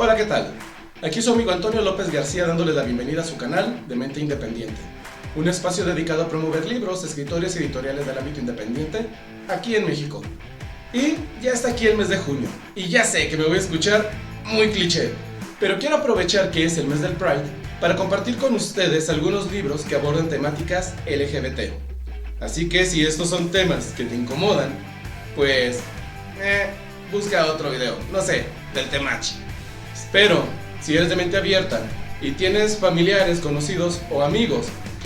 Hola, ¿qué tal? Aquí su amigo Antonio López García dándoles la bienvenida a su canal de Mente Independiente, un espacio dedicado a promover libros, escritores y editoriales del ámbito independiente aquí en México. Y ya está aquí el mes de junio, y ya sé que me voy a escuchar muy cliché, pero quiero aprovechar que es el mes del Pride para compartir con ustedes algunos libros que abordan temáticas LGBT. Así que si estos son temas que te incomodan, pues busca otro video, no sé, del temachi. Pero si eres de mente abierta y tienes familiares, conocidos o amigos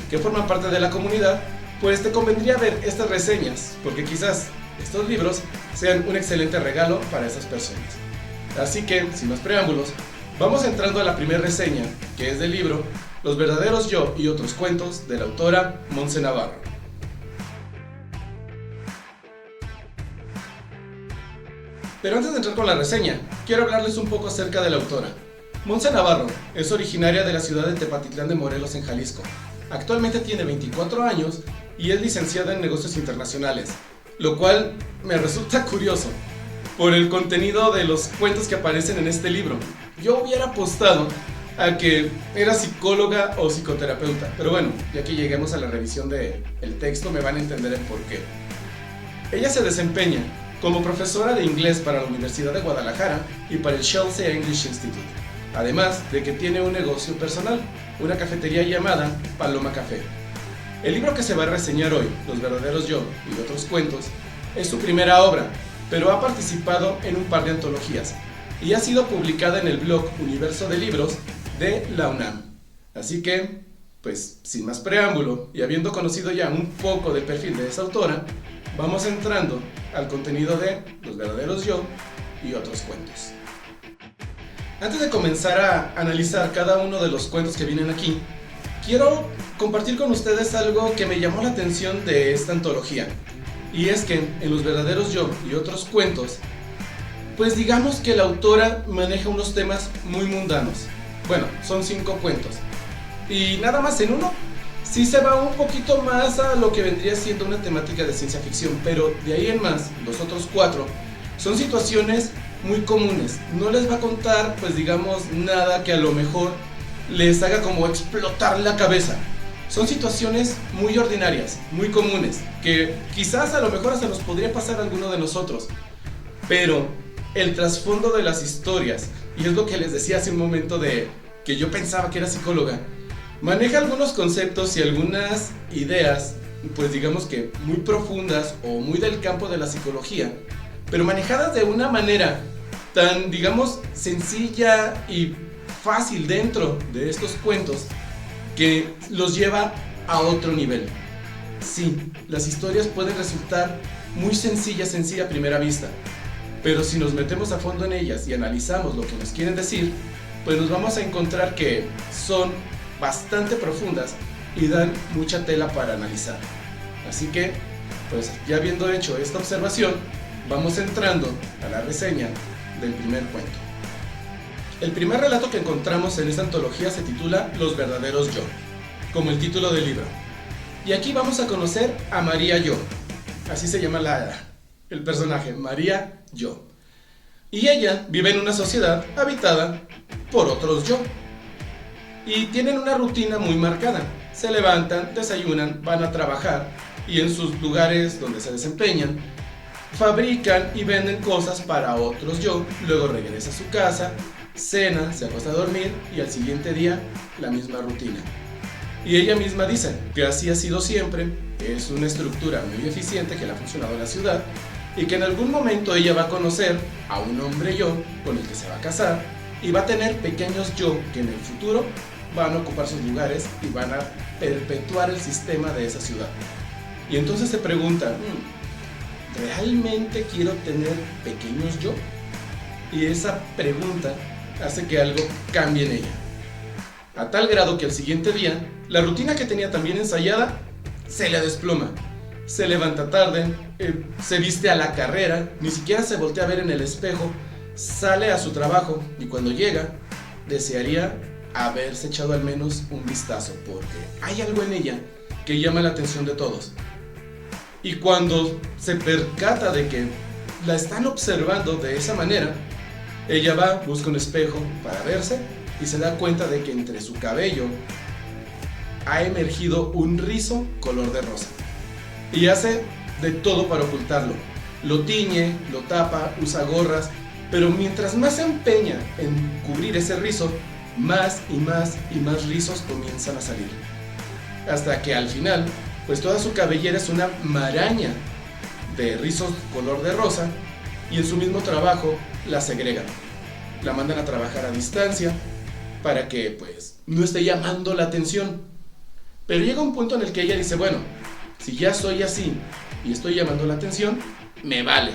que forman parte de la comunidad, pues te convendría ver estas reseñas, porque quizás estos libros sean un excelente regalo para esas personas. Así que, sin más preámbulos, vamos entrando a la primera reseña, que es del libro Los verdaderos yo y otros cuentos, de la autora Montse Navarro. Pero antes de entrar con la reseña, quiero hablarles un poco acerca de la autora. Montse Navarro es originaria de la ciudad de Tepatitlán de Morelos, en Jalisco. Actualmente tiene 24 años y es licenciada en negocios internacionales, lo cual me resulta curioso por el contenido de los cuentos que aparecen en este libro. Yo hubiera apostado a que era psicóloga o psicoterapeuta, pero bueno, ya que lleguemos a la revisión del texto me van a entender el porqué. Ella se desempeña como profesora de inglés para la Universidad de Guadalajara y para el Chelsea English Institute, además de que tiene un negocio personal, una cafetería llamada Paloma Café. El libro que se va a reseñar hoy, Los verdaderos yo y otros cuentos, es su primera obra, pero ha participado en un par de antologías y ha sido publicada en el blog Universo de Libros de la UNAM. Así que, pues sin más preámbulo y habiendo conocido ya un poco del perfil de esa autora, vamos entrando al contenido de Los verdaderos yo y otros cuentos. Antes de comenzar a analizar cada uno de los cuentos que vienen aquí, quiero compartir con ustedes algo que me llamó la atención de esta antología. Y es que en Los verdaderos yo y otros cuentos, pues digamos que la autora maneja unos temas muy mundanos. Bueno, son 5 cuentos. Y nada más en uno sí se va un poquito más a lo que vendría siendo una temática de ciencia ficción, pero de ahí en más, los otros 4 son situaciones muy comunes. No les va a contar, pues digamos, nada que a lo mejor les haga como explotar la cabeza. Son situaciones muy ordinarias, muy comunes, que quizás a lo mejor hasta nos podría pasar a alguno de nosotros. Pero el trasfondo de las historias, y es lo que les decía hace un momento de que yo pensaba que era psicóloga, maneja algunos conceptos y algunas ideas, pues digamos que muy profundas o muy del campo de la psicología, pero manejadas de una manera tan, digamos, sencilla y fácil dentro de estos cuentos que los lleva a otro nivel. Sí, las historias pueden resultar muy sencillas en sí a primera vista, pero si nos metemos a fondo en ellas y analizamos lo que nos quieren decir, pues nos vamos a encontrar que son bastante profundas y dan mucha tela para analizar. Así que, pues ya habiendo hecho esta observación, vamos entrando a la reseña del primer cuento. El primer relato que encontramos en esta antología se titula Los verdaderos yo, como el título del libro. Y aquí vamos a conocer a María Yo, así se llama el personaje, María Yo. Y ella vive en una sociedad habitada por otros yo. Y tienen una rutina muy marcada. Se levantan, desayunan, van a trabajar y en sus lugares donde se desempeñan, fabrican y venden cosas para otros yo, luego regresa a su casa, cena, se acuesta a dormir y al siguiente día la misma rutina. Y ella misma dice que así ha sido siempre, que es una estructura muy eficiente que le ha funcionado en la ciudad y que en algún momento ella va a conocer a un hombre yo con el que se va a casar y va a tener pequeños yo que en el futuro van a ocupar sus lugares y van a perpetuar el sistema de esa ciudad. Y entonces se pregunta, ¿realmente quiero tener pequeños yo? Y esa pregunta hace que algo cambie en ella. A tal grado que al siguiente día, la rutina que tenía también ensayada se le desploma. Se levanta tarde, se viste a la carrera, ni siquiera se voltea a ver en el espejo, sale a su trabajo y cuando llega, desearía haberse echado al menos un vistazo, porque hay algo en ella que llama la atención de todos. Y cuando se percata de que la están observando de esa manera, Ella va, busca un espejo para verse y se da cuenta de que entre su cabello ha emergido un rizo color de rosa. Y hace de todo para ocultarlo. Lo tiñe, lo tapa, usa gorras, pero mientras más se empeña en cubrir ese rizo, más y más y más rizos comienzan a salir. Hasta que al final, pues toda su cabellera es una maraña de rizos color de rosa, y en su mismo trabajo la segregan. La mandan a trabajar a distancia para que pues no esté llamando la atención. Pero llega un punto en el que ella dice, bueno, si ya soy así y estoy llamando la atención, me vale.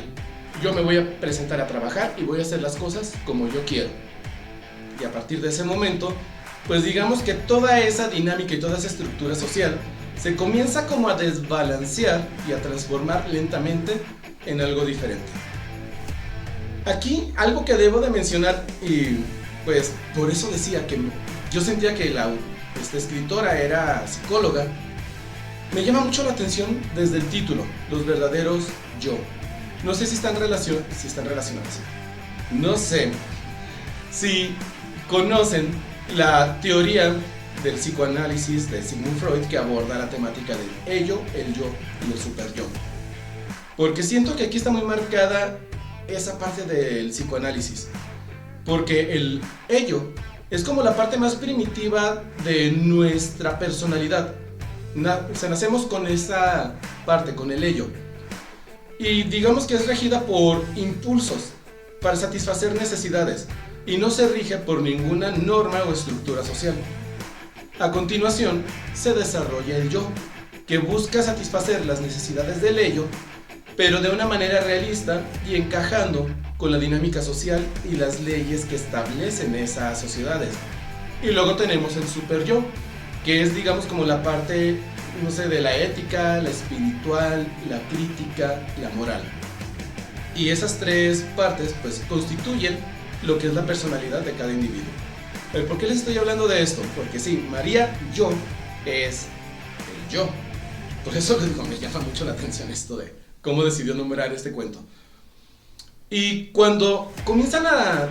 Yo me voy a presentar a trabajar y voy a hacer las cosas como yo quiero. Y a partir de ese momento, pues digamos que toda esa dinámica y toda esa estructura social se comienza como a desbalancear y a transformar lentamente en algo diferente. Aquí algo que debo de mencionar, y pues por eso decía que yo sentía que esta escritora era psicóloga, me llama mucho la atención desde el título, Los verdaderos yo. No sé si están relacionados. No sé si conocen la teoría del psicoanálisis de Sigmund Freud, que aborda la temática del ello, el yo y el superyo. Porque siento que aquí está muy marcada esa parte del psicoanálisis. Porque el ello es como la parte más primitiva de nuestra personalidad. O sea, nacemos con esa parte, con el ello. Y digamos que es regida por impulsos para satisfacer necesidades y no se rige por ninguna norma o estructura social. A continuación, se desarrolla el yo, que busca satisfacer las necesidades del ello, pero de una manera realista y encajando con la dinámica social y las leyes que establecen esas sociedades. Y luego tenemos el superyo, que es digamos como la parte, no sé, de la ética, la espiritual, la crítica, la moral. Y esas tres partes pues constituyen lo que es la personalidad de cada individuo. ¿Por qué les estoy hablando de esto? Porque sí, María Yo es el yo. Por eso les digo, me llama mucho la atención esto de cómo decidió numerar este cuento. Y cuando comienzan a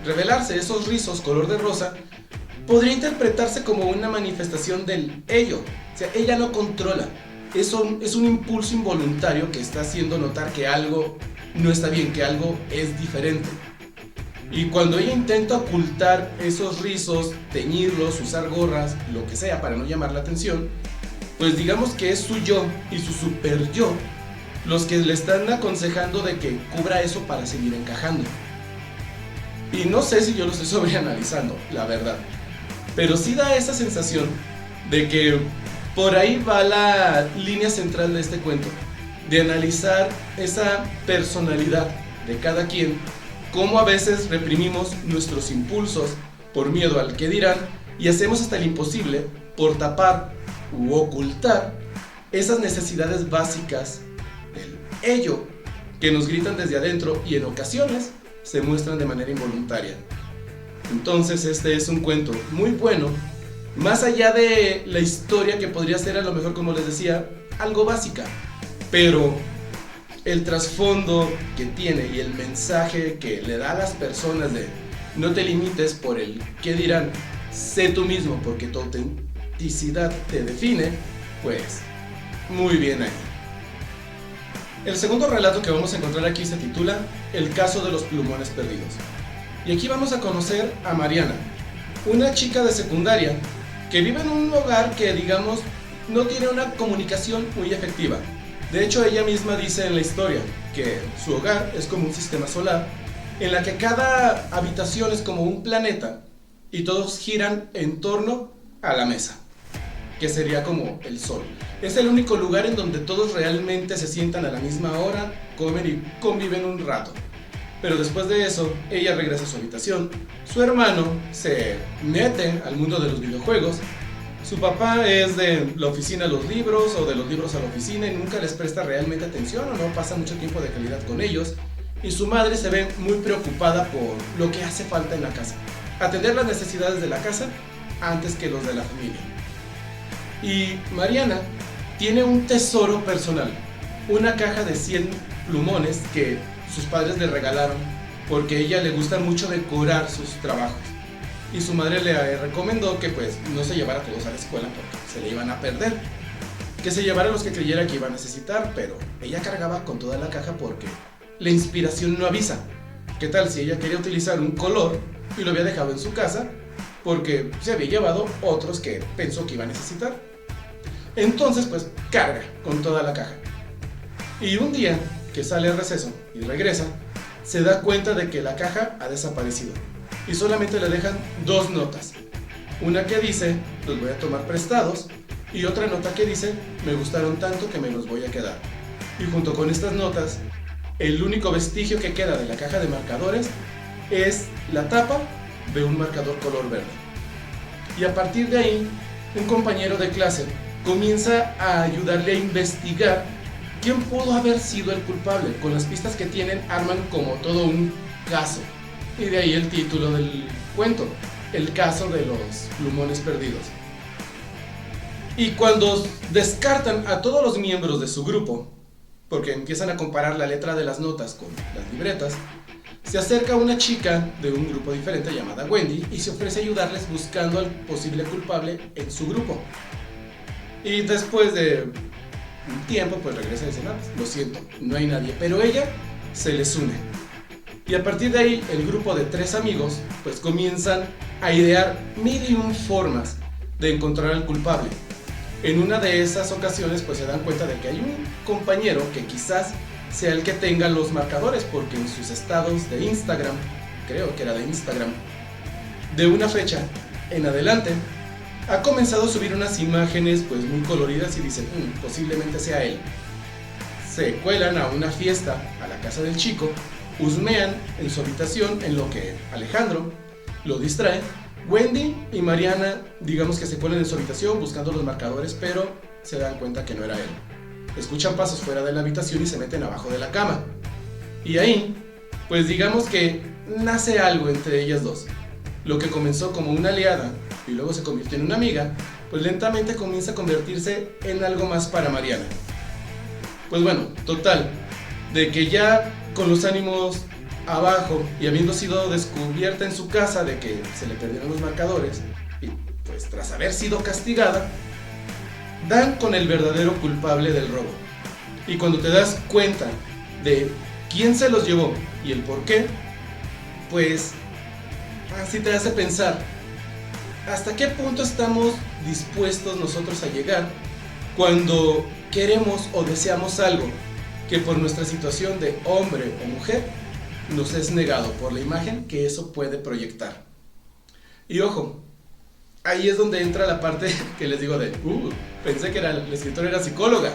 revelarse esos rizos color de rosa, podría interpretarse como una manifestación del ello. O sea, ella no controla. Es un impulso involuntario que está haciendo notar que algo no está bien, que algo es diferente. Y cuando ella intenta ocultar esos rizos, teñirlos, usar gorras, lo que sea para no llamar la atención, pues digamos que es su yo y su super yo los que le están aconsejando de que cubra eso para seguir encajando. Y no sé si yo lo estoy sobreanalizando, la verdad, pero sí da esa sensación de que por ahí va la línea central de este cuento, de analizar esa personalidad de cada quien, cómo a veces reprimimos nuestros impulsos por miedo al que dirán y hacemos hasta el imposible por tapar u ocultar esas necesidades básicas del ello que nos gritan desde adentro y en ocasiones se muestran de manera involuntaria. Entonces este es un cuento muy bueno, más allá de la historia que podría ser a lo mejor, como les decía, algo básica, pero el trasfondo que tiene y el mensaje que le da a las personas de no te limites por el qué dirán, sé tú mismo porque tu autenticidad te define, pues muy bien ahí. El segundo relato que vamos a encontrar aquí se titula El caso de los plumones perdidos. Y aquí vamos a conocer a Mariana, una chica de secundaria que vive en un hogar que digamos no tiene una comunicación muy efectiva. De hecho, ella misma dice en la historia que su hogar es como un sistema solar en la que cada habitación es como un planeta y todos giran en torno a la mesa, que sería como el sol. Es el único lugar en donde todos realmente se sientan a la misma hora, comen y conviven un rato. Pero después de eso, ella regresa a su habitación, su hermano se mete al mundo de los videojuegos, su papá es de la oficina a los libros o de los libros a la oficina y nunca les presta realmente atención o no pasa mucho tiempo de calidad con ellos, y su madre se ve muy preocupada por lo que hace falta en la casa, atender las necesidades de la casa antes que los de la familia. Y Mariana tiene un tesoro personal, una caja de 100 plumones que sus padres le regalaron porque a ella le gusta mucho decorar sus trabajos. Y su madre le recomendó que pues no se llevara todos a la escuela porque se le iban a perder. Que se llevara los que creyera que iba a necesitar, pero ella cargaba con toda la caja porque la inspiración no avisa. ¿Qué tal si ella quería utilizar un color y lo había dejado en su casa porque se había llevado otros que pensó que iba a necesitar? Entonces pues carga con toda la caja. Y un día que sale al receso y regresa, se da cuenta de que la caja ha desaparecido y solamente le dejan dos notas. Una que dice, los voy a tomar prestados, y otra nota que dice, me gustaron tanto que me los voy a quedar. Y junto con estas notas, el único vestigio que queda de la caja de marcadores es la tapa de un marcador color verde. Y a partir de ahí, un compañero de clase comienza a ayudarle a investigar quién pudo haber sido el culpable. Con las pistas que tienen, arman como todo un caso. Y de ahí el título del cuento, el caso de los plumones perdidos. Y cuando descartan a todos los miembros de su grupo, porque empiezan a comparar la letra de las notas con las libretas, se acerca una chica de un grupo diferente llamada Wendy y se ofrece a ayudarles buscando al posible culpable en su grupo. Y después de un tiempo, pues regresa y dice, no, lo siento, no hay nadie, pero ella se les une. Y a partir de ahí, el grupo de 3 amigos, pues comienzan a idear mil y un formas de encontrar al culpable. En una de esas ocasiones pues se dan cuenta de que hay un compañero que quizás sea el que tenga los marcadores, porque en sus estados de Instagram, creo que era de Instagram, de una fecha en adelante, ha comenzado a subir unas imágenes pues muy coloridas y dicen, posiblemente sea él. Se cuelan a una fiesta a la casa del chico, husmean en su habitación en lo que Alejandro lo distrae. Wendy y Mariana, digamos que se cuelan en su habitación buscando los marcadores, pero se dan cuenta que no era él. Escuchan pasos fuera de la habitación y se meten abajo de la cama. Y ahí, pues digamos que nace algo entre ellas dos. Lo que comenzó como una aliada y luego se convirtió en una amiga, pues lentamente comienza a convertirse en algo más para Mariana. Pues bueno, total, de que ya con los ánimos abajo y habiendo sido descubierta en su casa de que se le perdieron los marcadores y pues tras haber sido castigada, dan con el verdadero culpable del robo. Y cuando te das cuenta de quién se los llevó y el por qué, pues así te hace pensar hasta qué punto estamos dispuestos nosotros a llegar cuando queremos o deseamos algo que por nuestra situación de hombre o mujer nos es negado por la imagen que eso puede proyectar. Y ojo, ahí es donde entra la parte que les digo de pensé que el escritor era psicóloga.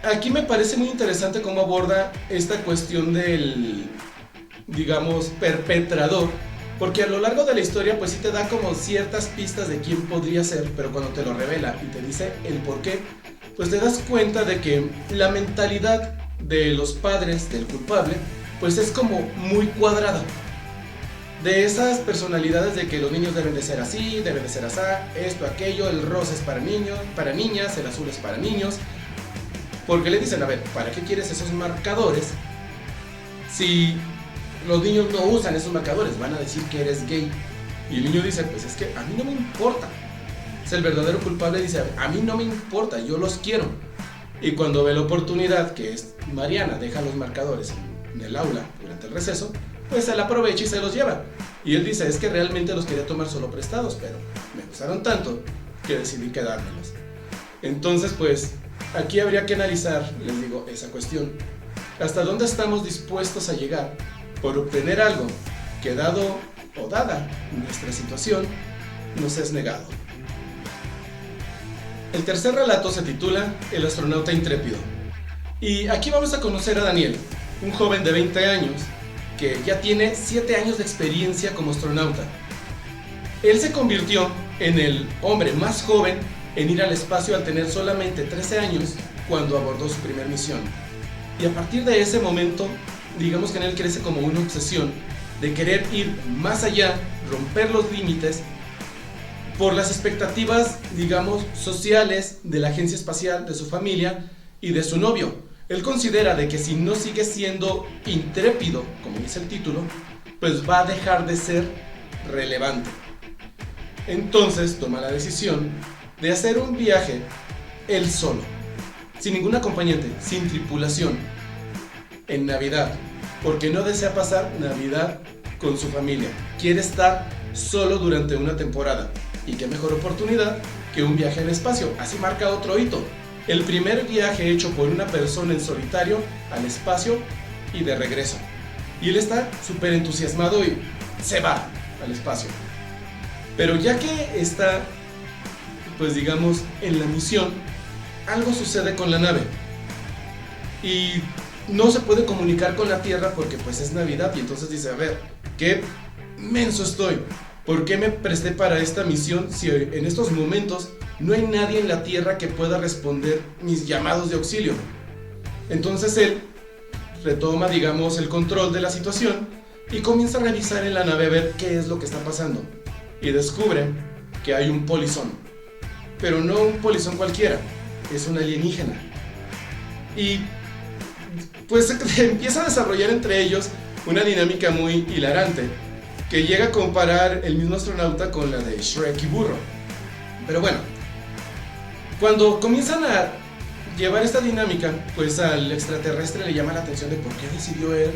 Aquí me parece muy interesante cómo aborda esta cuestión del, digamos, perpetrador, porque a lo largo de la historia pues sí te da como ciertas pistas de quién podría ser, pero cuando te lo revela y te dice el por qué, pues te das cuenta de que la mentalidad de los padres del culpable pues es como muy cuadrada. De esas personalidades de que los niños deben de ser así, deben de ser así, esto, aquello, el rosa es para niños, para niñas, el azul es para niños. Porque le dicen, a ver, ¿para qué quieres esos marcadores? Si los niños no usan esos marcadores, van a decir que eres gay. Y el niño dice, pues es que a mí no me importa. Es el verdadero culpable, dice, a mí no me importa, yo los quiero. Y cuando ve la oportunidad, que es Mariana, deja los marcadores en el aula durante el receso, pues él aprovecha y se los lleva. Y él dice, es que realmente los quería tomar solo prestados, pero me gustaron tanto que decidí quedármelos. Entonces, pues, aquí habría que analizar, les digo, esa cuestión. ¿Hasta dónde estamos dispuestos a llegar por obtener algo que dado o dada nuestra situación nos es negado? El tercer relato se titula El astronauta intrépido. Y aquí vamos a conocer a Daniel, un joven de 20 años que ya tiene 7 años de experiencia como astronauta. Él se convirtió en el hombre más joven en ir al espacio al tener solamente 13 años cuando abordó su primera misión. Y a partir de ese momento, digamos que en él crece como una obsesión de querer ir más allá, romper los límites por las expectativas, digamos, sociales de la agencia espacial, de su familia y de su novio. Él considera de que si no sigue siendo intrépido, como dice el título, pues va a dejar de ser relevante. Entonces toma la decisión de hacer un viaje él solo, sin ningún acompañante, sin tripulación, en Navidad, porque no desea pasar Navidad con su familia. Quiere estar solo durante una temporada. Y qué mejor oportunidad que un viaje al espacio. Así marca otro hito. El primer viaje hecho por una persona en solitario al espacio y de regreso. Y él está súper entusiasmado y se va al espacio. Pero ya que está, pues digamos, en la misión, algo sucede con la nave. Y no se puede comunicar con la Tierra porque pues es Navidad. Y entonces dice, a ver, qué menso estoy. ¿Por qué me presté para esta misión si en estos momentos no hay nadie en la Tierra que pueda responder mis llamados de auxilio? Entonces él retoma, digamos, el control de la situación y comienza a revisar en la nave a ver qué es lo que está pasando. Y descubre que hay un polizón. Pero no un polizón cualquiera, es un alienígena. Y pues empieza a desarrollar entre ellos una dinámica muy hilarante, que llega a comparar el mismo astronauta con la de Shrek y Burro. Pero bueno, cuando comienzan a llevar esta dinámica, pues al extraterrestre le llama la atención de por qué decidió él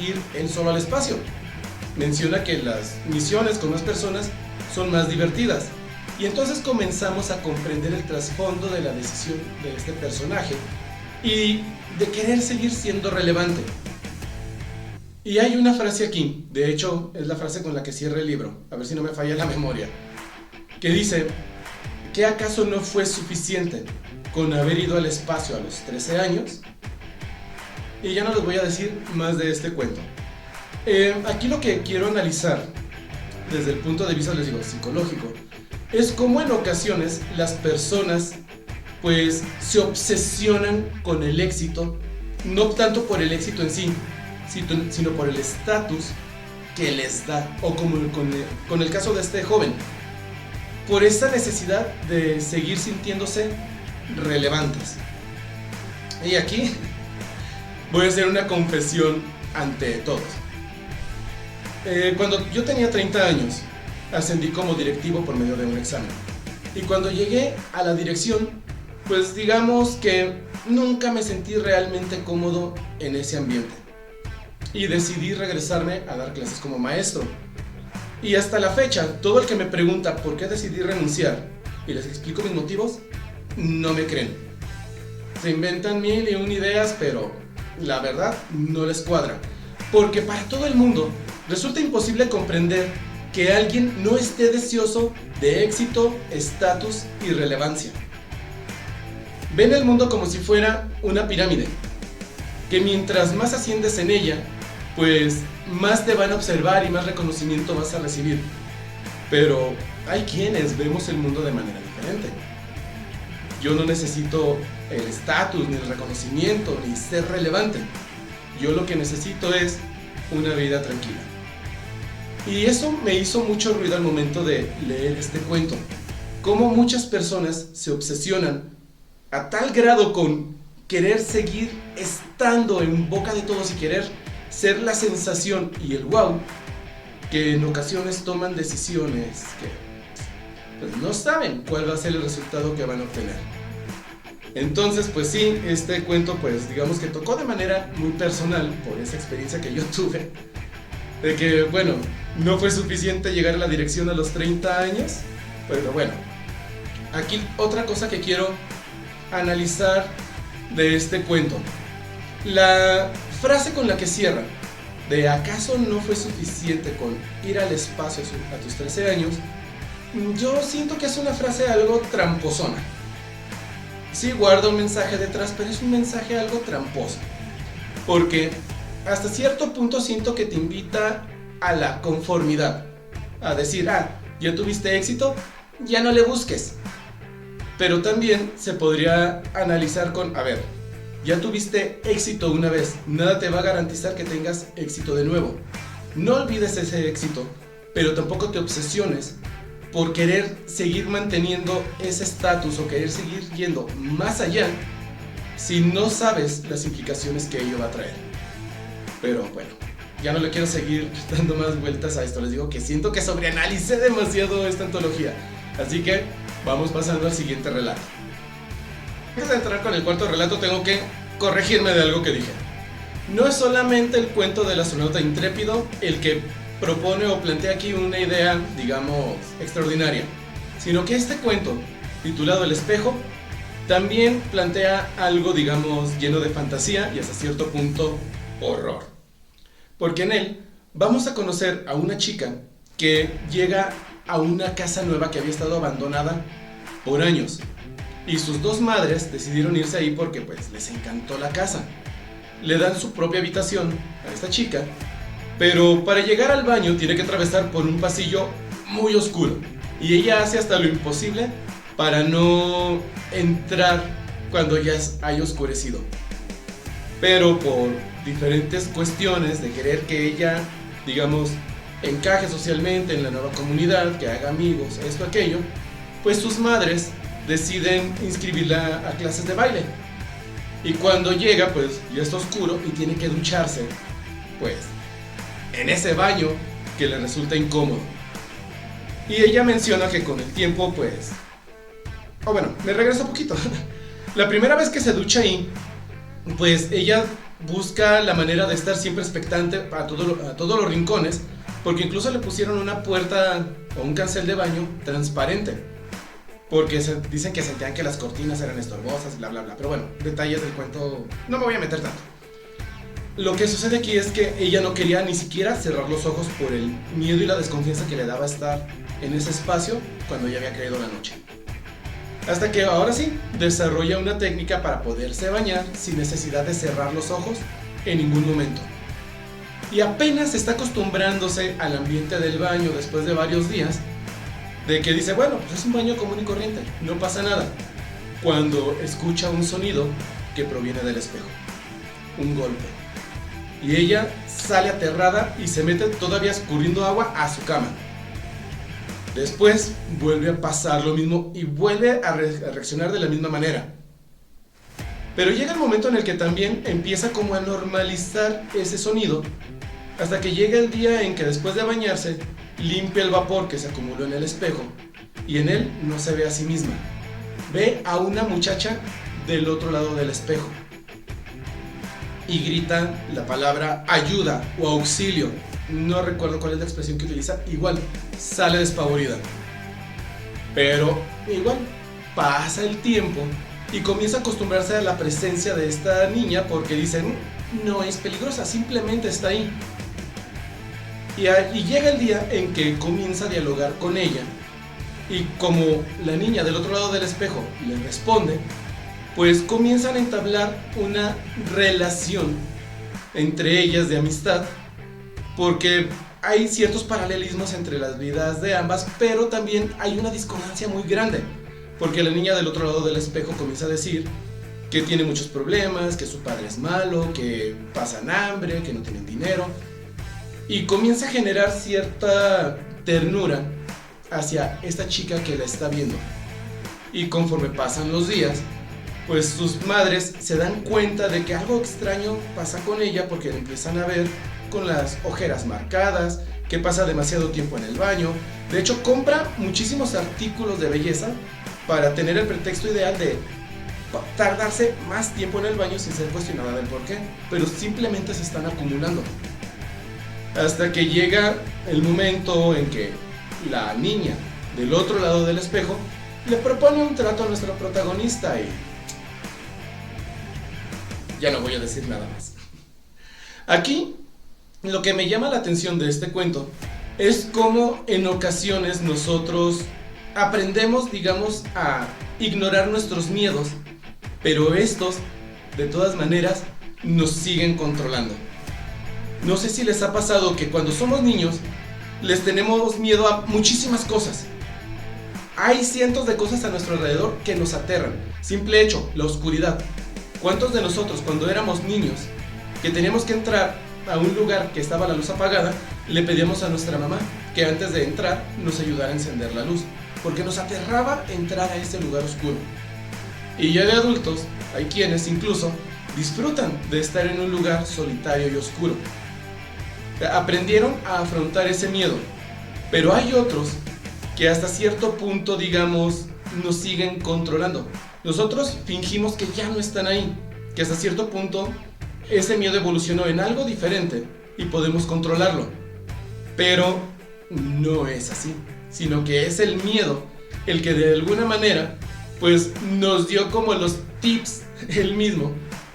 ir él solo al espacio. Menciona que las misiones con más personas son más divertidas. Y entonces comenzamos a comprender el trasfondo de la decisión de este personaje y de querer seguir siendo relevante. Y hay una frase aquí, de hecho es la frase con la que cierra el libro, a ver si no me falla la memoria, que dice: ¿qué acaso no fue suficiente con haber ido al espacio a los 13 años? Y ya no les voy a decir más de este cuento. Aquí lo que quiero analizar desde el punto de vista, les digo, psicológico, es cómo en ocasiones las personas pues se obsesionan con el éxito, no tanto por el éxito en sí, sino por el estatus que les da, o como con el caso de este joven, por esa necesidad de seguir sintiéndose relevantes. Y aquí voy a hacer una confesión ante todos. Cuando yo tenía 30 años, ascendí como directivo por medio de un examen. Y cuando llegué a la dirección, pues digamos que nunca me sentí realmente cómodo en ese ambiente. Y decidí regresarme a dar clases como maestro. Y hasta la fecha, todo el que me pregunta por qué decidí renunciar y les explico mis motivos, no me creen. Se inventan mil y una ideas, pero la verdad no les cuadra. Porque para todo el mundo resulta imposible comprender que alguien no esté deseoso de éxito, estatus y relevancia. Ven el mundo como si fuera una pirámide, que mientras más asciendes en ella, pues más te van a observar y más reconocimiento vas a recibir. Pero hay quienes vemos el mundo de manera diferente. Yo no necesito el estatus, ni el reconocimiento, ni ser relevante. Yo lo que necesito es una vida tranquila. Y eso me hizo mucho ruido al momento de leer este cuento. Cómo muchas personas se obsesionan a tal grado con querer seguir estando en boca de todos y querer ser la sensación y el wow, que en ocasiones toman decisiones que pues, no saben cuál va a ser el resultado que van a obtener. Entonces, pues sí, este cuento, pues digamos que tocó de manera muy personal por esa experiencia que yo tuve, de que, bueno, no fue suficiente llegar a la dirección a los 30 años, pero bueno, aquí otra cosa que quiero analizar de este cuento. La frase con la que cierra, de ¿acaso no fue suficiente con ir al espacio a tus 13 años? Yo siento que es una frase algo tramposona. Sí guarda un mensaje detrás, pero es un mensaje algo tramposo. Porque hasta cierto punto siento que te invita a la conformidad. A decir, ya tuviste éxito, ya no le busques. Pero también se podría analizar con, a ver, ya tuviste éxito una vez, nada te va a garantizar que tengas éxito de nuevo. No olvides ese éxito, pero tampoco te obsesiones por querer seguir manteniendo ese estatus o querer seguir yendo más allá si no sabes las implicaciones que ello va a traer. Pero bueno, ya no le quiero seguir dando más vueltas a esto. Les digo que siento que sobreanalicé demasiado esta antología. Así que vamos pasando al siguiente relato. Antes de entrar con el cuarto relato tengo que corregirme de algo que dije. No es solamente el cuento del astronauta intrépido el que propone o plantea aquí una idea, digamos, extraordinaria, sino que este cuento, titulado El espejo, también plantea algo, digamos, lleno de fantasía y hasta cierto punto horror. Porque en él vamos a conocer a una chica que llega a una casa nueva que había estado abandonada por años. Y sus dos madres decidieron irse ahí porque pues les encantó la casa. Le dan su propia habitación a esta chica, pero para llegar al baño tiene que atravesar por un pasillo muy oscuro. Y ella hace hasta lo imposible para no entrar cuando ya haya oscurecido. Pero por diferentes cuestiones de querer que ella, digamos, encaje socialmente en la nueva comunidad, que haga amigos, esto, aquello, pues sus madres deciden inscribirla a clases de baile. Y cuando llega, pues ya está oscuro y tiene que ducharse, pues, en ese baño que le resulta incómodo. Y ella menciona que con el tiempo, pues... bueno, me regreso un poquito. La primera vez que se ducha ahí, pues ella busca la manera de estar siempre expectante a todos los rincones, porque incluso le pusieron una puerta o un cancel de baño transparente. Porque dicen que sentían que las cortinas eran estorbosas, bla bla bla. Pero bueno, detalles del cuento, no me voy a meter tanto. Lo que sucede aquí es que ella no quería ni siquiera cerrar los ojos por el miedo y la desconfianza que le daba estar en ese espacio cuando ya había caído la noche. Hasta que ahora sí, desarrolla una técnica para poderse bañar sin necesidad de cerrar los ojos en ningún momento. Y apenas está acostumbrándose al ambiente del baño después de varios días, de que dice, bueno, pues es un baño común y corriente, no pasa nada, cuando escucha un sonido que proviene del espejo, un golpe. Y ella sale aterrada y se mete todavía escurriendo agua a su cama. Después vuelve a pasar lo mismo y vuelve a reaccionar de la misma manera. Pero llega el momento en el que también empieza como a normalizar ese sonido, hasta que llega el día en que después de bañarse, limpia el vapor que se acumuló en el espejo y en él no se ve a sí misma. Ve a una muchacha del otro lado del espejo y grita la palabra ayuda o auxilio. No recuerdo cuál es la expresión que utiliza. Igual, sale despavorida. Pero igual, pasa el tiempo y comienza a acostumbrarse a la presencia de esta niña porque dicen, no es peligrosa, simplemente está ahí. Y llega el día en que comienza a dialogar con ella y como la niña del otro lado del espejo le responde, pues comienzan a entablar una relación entre ellas de amistad, porque hay ciertos paralelismos entre las vidas de ambas, pero también hay una discordancia muy grande, porque la niña del otro lado del espejo comienza a decir que tiene muchos problemas, que su padre es malo, que pasan hambre, que no tienen dinero. Y comienza a generar cierta ternura hacia esta chica que la está viendo. Y conforme pasan los días, pues sus madres se dan cuenta de que algo extraño pasa con ella porque la empiezan a ver con las ojeras marcadas, que pasa demasiado tiempo en el baño. De hecho, compra muchísimos artículos de belleza para tener el pretexto ideal de tardarse más tiempo en el baño sin ser cuestionada del por qué. Pero simplemente se están acumulando. Hasta que llega el momento en que la niña del otro lado del espejo le propone un trato a nuestro protagonista y... ya no voy a decir nada más. Aquí, lo que me llama la atención de este cuento es cómo en ocasiones nosotros aprendemos, digamos, a ignorar nuestros miedos, pero estos, de todas maneras, nos siguen controlando. No sé si les ha pasado que cuando somos niños les tenemos miedo a muchísimas cosas. Hay cientos de cosas a nuestro alrededor que nos aterran. Simple hecho, la oscuridad. ¿Cuántos de nosotros cuando éramos niños que teníamos que entrar a un lugar que estaba la luz apagada, le pedíamos a nuestra mamá que antes de entrar nos ayudara a encender la luz? Porque nos aterraba entrar a ese lugar oscuro. Y ya de adultos hay quienes incluso disfrutan de estar en un lugar solitario y oscuro. Aprendieron a afrontar ese miedo, pero hay otros que hasta cierto punto, digamos, nos siguen controlando. Nosotros fingimos que ya no están ahí, que hasta cierto punto ese miedo evolucionó en algo diferente y podemos controlarlo. Pero no es así, sino que es el miedo el que de alguna manera pues nos dio como los tips él mismo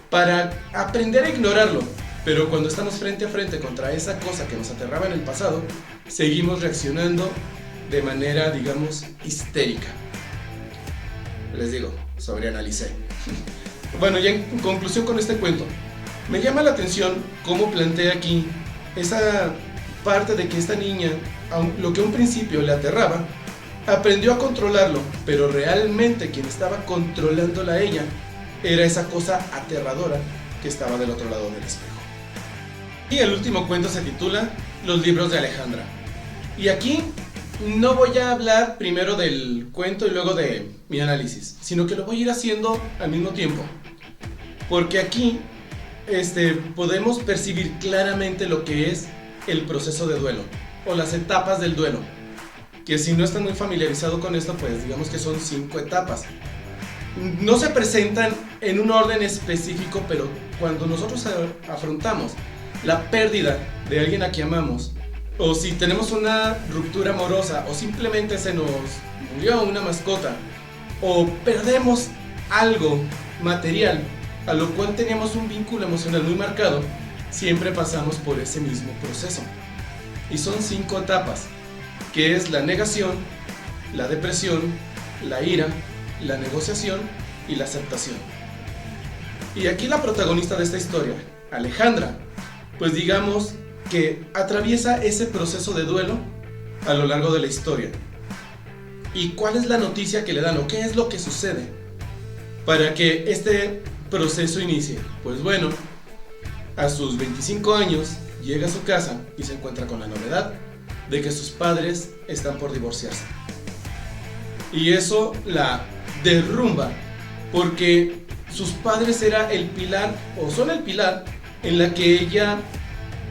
para aprender a ignorarlo. Pero cuando estamos frente a frente contra esa cosa que nos aterraba en el pasado, seguimos reaccionando de manera, digamos, histérica. Les digo, sobreanalicé. Bueno, ya en conclusión con este cuento, me llama la atención cómo plantea aquí esa parte de que esta niña, lo que a un principio le aterraba, aprendió a controlarlo, pero realmente quien estaba controlándola a ella era esa cosa aterradora que estaba del otro lado del espejo. Y el último cuento se titula Los libros de Alejandra. Y aquí no voy a hablar primero del cuento y luego de mi análisis, sino que lo voy a ir haciendo al mismo tiempo. Porque aquí podemos percibir claramente lo que es el proceso de duelo o las etapas del duelo. Que si no están muy familiarizados con esto, pues digamos que son 5 etapas. No se presentan en un orden específico, pero cuando nosotros afrontamos la pérdida de alguien a quien amamos, o si tenemos una ruptura amorosa, o simplemente se nos murió una mascota, o perdemos algo material a lo cual teníamos un vínculo emocional muy marcado, siempre pasamos por ese mismo proceso. Y son 5 etapas, que es la negación, la depresión, la ira, la negociación y la aceptación. Y aquí la protagonista de esta historia, Alejandra, pues digamos que atraviesa ese proceso de duelo a lo largo de la historia. ¿Y cuál es la noticia que le dan o qué es lo que sucede para que este proceso inicie? Pues bueno, a sus 25 años llega a su casa y se encuentra con la novedad de que sus padres están por divorciarse. Y eso la derrumba porque sus padres era el pilar, o son el pilar, en la que ella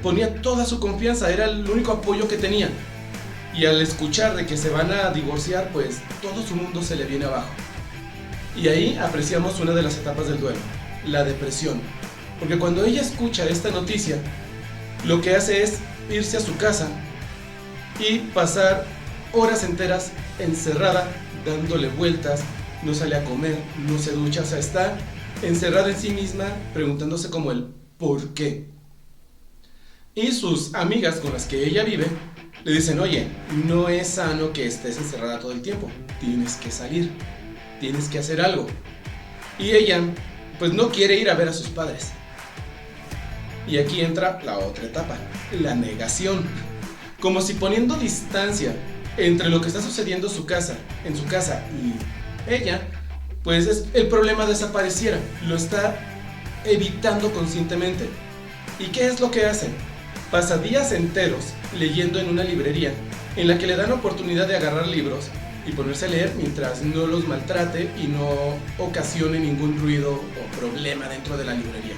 ponía toda su confianza, era el único apoyo que tenía. Y al escuchar de que se van a divorciar, pues todo su mundo se le viene abajo. Y ahí apreciamos una de las etapas del duelo, la depresión. Porque cuando ella escucha esta noticia, lo que hace es irse a su casa y pasar horas enteras encerrada, dándole vueltas, no sale a comer, no se ducha, o sea, está encerrada en sí misma, preguntándose como el ¿por qué? Y sus amigas con las que ella vive le dicen, oye, no es sano que estés encerrada todo el tiempo, tienes que salir, tienes que hacer algo. Y ella, pues no quiere ir a ver a sus padres. Y aquí entra la otra etapa, la negación. Como si poniendo distancia entre lo que está sucediendo en su casa y ella, pues el problema desapareciera, lo está evitando conscientemente. ¿Y qué es lo que hace? Pasa días enteros leyendo en una librería en la que le dan oportunidad de agarrar libros y ponerse a leer mientras no los maltrate y no ocasione ningún ruido o problema dentro de la librería.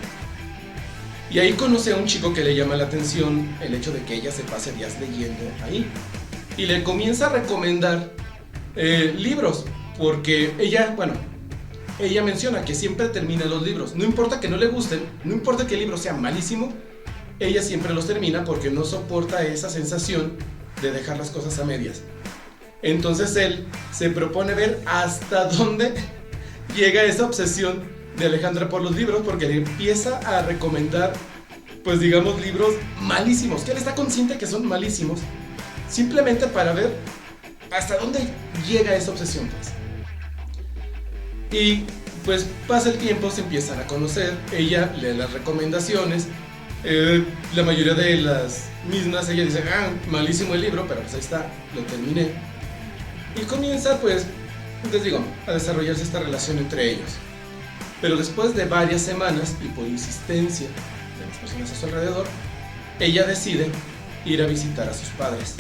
Y ahí conoce a un chico que le llama la atención el hecho de que ella se pase días leyendo ahí y le comienza a recomendar libros, porque ella menciona que siempre termina los libros, no importa que no le gusten, no importa que el libro sea malísimo, ella siempre los termina porque no soporta esa sensación de dejar las cosas a medias. Entonces él se propone ver hasta dónde llega esa obsesión de Alejandra por los libros, porque le empieza a recomendar, pues digamos, libros malísimos, que él está consciente que son malísimos, simplemente para ver hasta dónde llega esa obsesión, pues. Y pues pasa el tiempo, se empiezan a conocer, ella lee las recomendaciones, la mayoría de las mismas ella dice, malísimo el libro, pero pues ahí está, lo terminé. Y comienza, pues, les digo, a desarrollarse esta relación entre ellos. Pero después de varias semanas y por insistencia de las personas a su alrededor, ella decide ir a visitar a sus padres.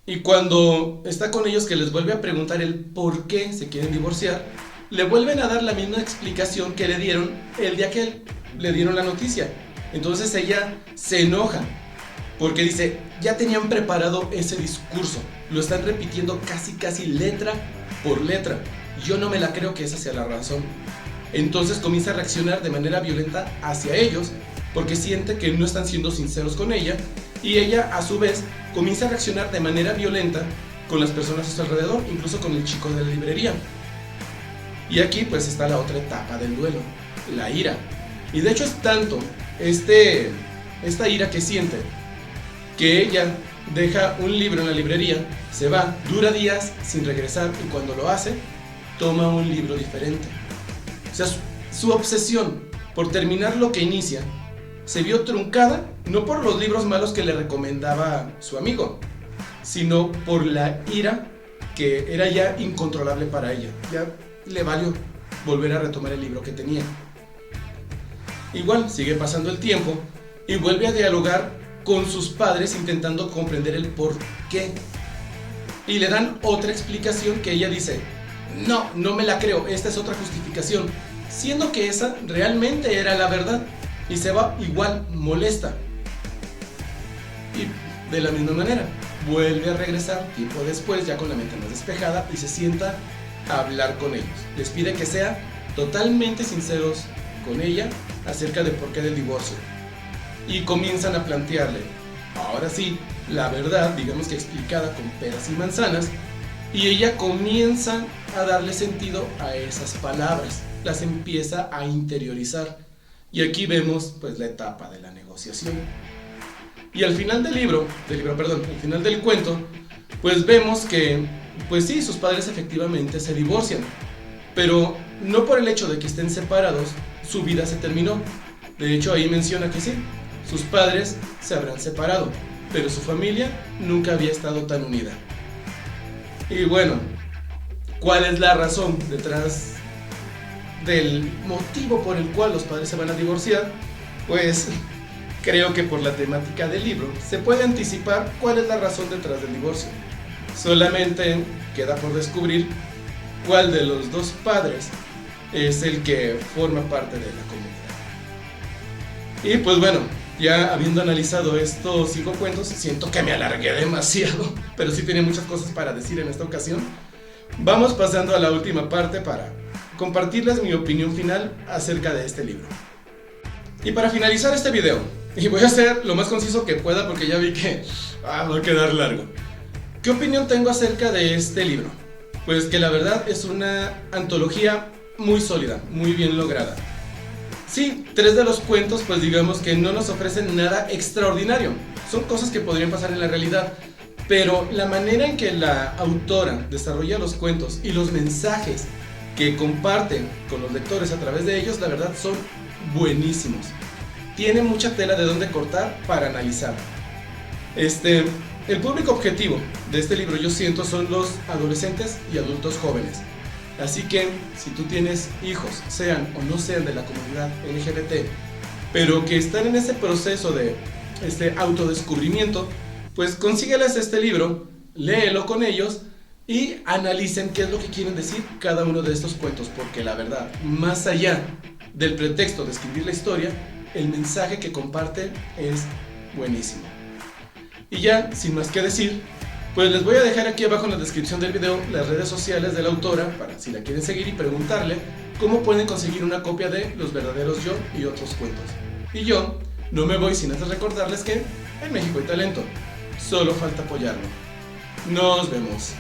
Y cuando está con ellos, que les vuelve a preguntar el por qué se quieren divorciar, le vuelven a dar la misma explicación que le dieron el día que le dieron la noticia. Entonces ella se enoja porque dice, ya tenían preparado ese discurso, lo están repitiendo casi letra por letra. Yo no me la creo que esa sea la razón. Entonces comienza a reaccionar de manera violenta hacia ellos porque siente que no están siendo sinceros con ella, y ella a su vez comienza a reaccionar de manera violenta con las personas a su alrededor, incluso con el chico de la librería. Y aquí pues está la otra etapa del duelo, la ira. Y de hecho es tanto esta ira que siente que ella deja un libro en la librería, se va, dura días sin regresar, y cuando lo hace, toma un libro diferente. O sea, su obsesión por terminar lo que inicia se vio truncada no por los libros malos que le recomendaba su amigo, sino por la ira que era ya incontrolable para ella. Ya le valió volver a retomar el libro que tenía. Igual sigue pasando el tiempo y vuelve a dialogar con sus padres intentando comprender el por qué. Y le dan otra explicación que ella dice, no me la creo, esta es otra justificación, siendo que esa realmente era la verdad. Y se va igual molesta. Y de la misma manera vuelve a regresar tiempo después, ya con la mente más despejada, y se sienta a hablar con ellos. Les pide que sean totalmente sinceros con ella acerca de por qué del divorcio. Y comienzan a plantearle, ahora sí, la verdad, digamos que explicada con peras y manzanas, y ella comienza a darle sentido a esas palabras, las empieza a interiorizar. Y aquí vemos pues la etapa de la negociación. Y al final al final del cuento, pues vemos que, pues sí, sus padres efectivamente se divorcian, pero no por el hecho de que estén separados, su vida se terminó. De hecho ahí menciona que sí, sus padres se habrán separado, pero su familia nunca había estado tan unida. Y bueno, ¿cuál es la razón detrás del motivo por el cual los padres se van a divorciar? Pues creo que por la temática del libro se puede anticipar cuál es la razón detrás del divorcio. Solamente queda por descubrir cuál de los dos padres es el que forma parte de la comunidad. Y pues bueno, ya habiendo analizado estos 5 cuentos, siento que me alargué demasiado, pero sí tenía muchas cosas para decir en esta ocasión. Vamos pasando a la última parte para compartirles mi opinión final acerca de este libro. Y para finalizar este video, y voy a ser lo más conciso que pueda porque ya vi que va a quedar largo. ¿Qué opinión tengo acerca de este libro? Pues que la verdad es una antología muy sólida, muy bien lograda. Sí, 3 de los cuentos pues digamos que no nos ofrecen nada extraordinario, son cosas que podrían pasar en la realidad, pero la manera en que la autora desarrolla los cuentos y los mensajes que comparten con los lectores a través de ellos, la verdad son buenísimos. Tiene mucha tela de dónde cortar para analizar. El público objetivo de este libro, yo siento, son los adolescentes y adultos jóvenes. Así que si tú tienes hijos, sean o no sean de la comunidad LGBT, pero que están en ese proceso de autodescubrimiento, pues consígueles este libro, léelo con ellos y analicen qué es lo que quieren decir cada uno de estos cuentos, porque la verdad, más allá del pretexto de escribir la historia, el mensaje que comparte es buenísimo. Y ya, sin más que decir, pues les voy a dejar aquí abajo en la descripción del video las redes sociales de la autora para si la quieren seguir y preguntarle cómo pueden conseguir una copia de Los verdaderos yo y otros cuentos. Y yo no me voy sin antes recordarles que en México hay talento, solo falta apoyarlo. Nos vemos.